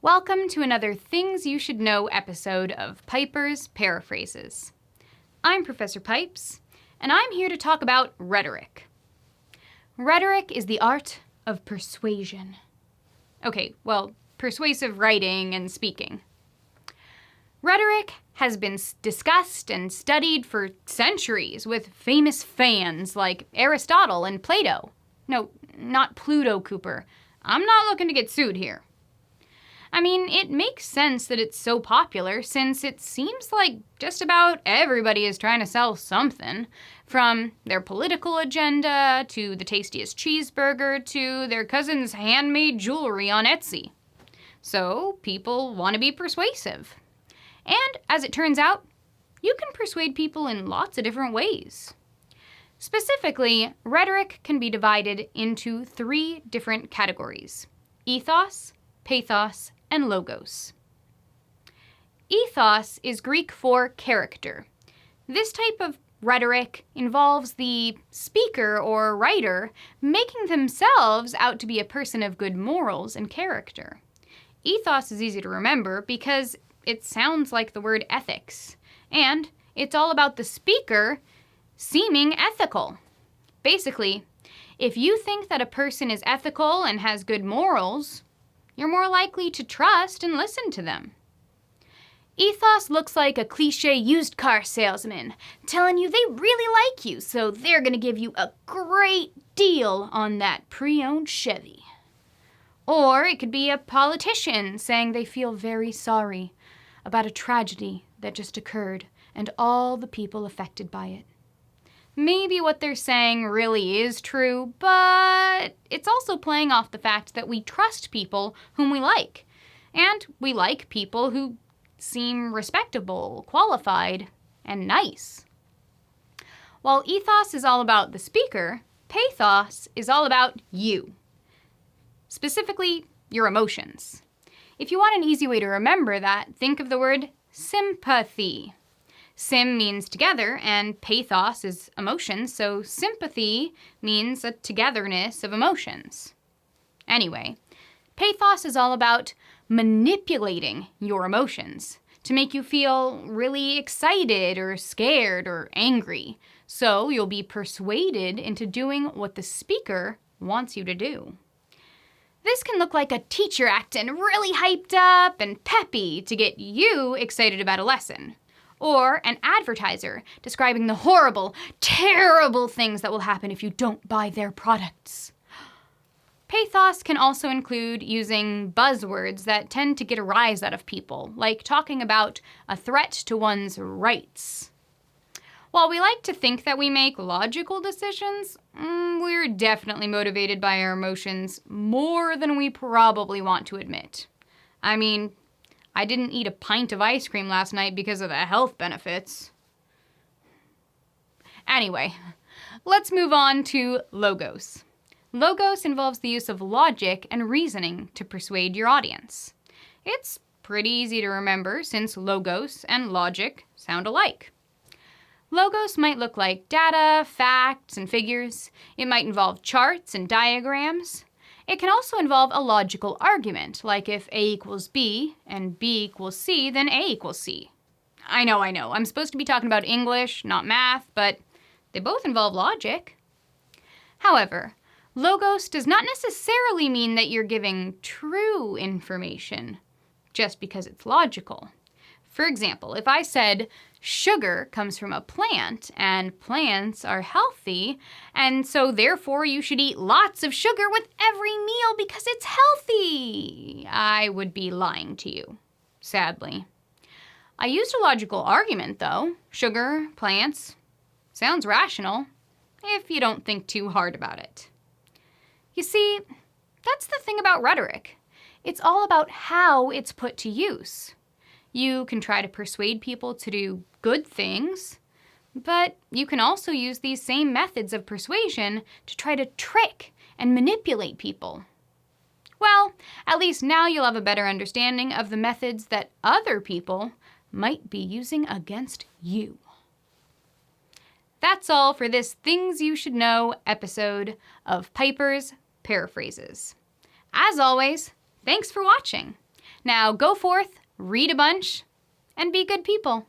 Welcome to another Things You Should Know episode of Piper's Paraphrases. I'm Professor Pipes, and I'm here to talk about rhetoric. Rhetoric is the art of persuasion. Okay, well, persuasive writing and speaking. Rhetoric has been discussed and studied for centuries with famous fans like Aristotle and Plato. No, not Pluto Cooper. I'm not looking to get sued here. I mean, it makes sense that it's so popular since it seems like just about everybody is trying to sell something, from their political agenda to the tastiest cheeseburger to their cousin's handmade jewelry on Etsy. So people want to be persuasive. And as it turns out, you can persuade people in lots of different ways. Specifically, rhetoric can be divided into 3 different categories: ethos, pathos, and logos. Ethos is Greek for character. This type of rhetoric involves the speaker or writer making themselves out to be a person of good morals and character. Ethos is easy to remember because it sounds like the word ethics, and it's all about the speaker seeming ethical. Basically, if you think that a person is ethical and has good morals, you're more likely to trust and listen to them. Ethos looks like a cliche used car salesman telling you they really like you, so they're going to give you a great deal on that pre-owned Chevy. Or it could be a politician saying they feel very sorry about a tragedy that just occurred and all the people affected by it. Maybe what they're saying really is true, but it's also playing off the fact that we trust people whom we like. And we like people who seem respectable, qualified, and nice. While ethos is all about the speaker, pathos is all about you. Specifically, your emotions. If you want an easy way to remember that, think of the word sympathy. Sim means together, and pathos is emotion, so sympathy means a togetherness of emotions. Anyway, pathos is all about manipulating your emotions to make you feel really excited or scared or angry, so you'll be persuaded into doing what the speaker wants you to do. This can look like a teacher acting really hyped up and peppy to get you excited about a lesson. Or an advertiser describing the horrible, terrible things that will happen if you don't buy their products. Pathos can also include using buzzwords that tend to get a rise out of people, like talking about a threat to one's rights. While we like to think that we make logical decisions, we're definitely motivated by our emotions more than we probably want to admit. I mean, I didn't eat a pint of ice cream last night because of the health benefits. Anyway, let's move on to logos. Logos involves the use of logic and reasoning to persuade your audience. It's pretty easy to remember since logos and logic sound alike. Logos might look like data, facts, and figures. It might involve charts and diagrams. It can also involve a logical argument, like if A equals B and B equals C, then A equals C. I know, I'm supposed to be talking about English, not math, but they both involve logic. However, logos does not necessarily mean that you're giving true information just because it's logical. For example, if I said sugar comes from a plant and plants are healthy, and so therefore you should eat lots of sugar with every meal because it's healthy, I would be lying to you, sadly. I used a logical argument though. Sugar, plants, sounds rational if you don't think too hard about it. You see, that's the thing about rhetoric. It's all about how it's put to use. You can try to persuade people to do good things, but you can also use these same methods of persuasion to try to trick and manipulate people. Well, at least now you'll have a better understanding of the methods that other people might be using against you. That's all for this Things You Should Know episode of Piper's Paraphrases. As always, thanks for watching. Now go forth, read a bunch, and be good people.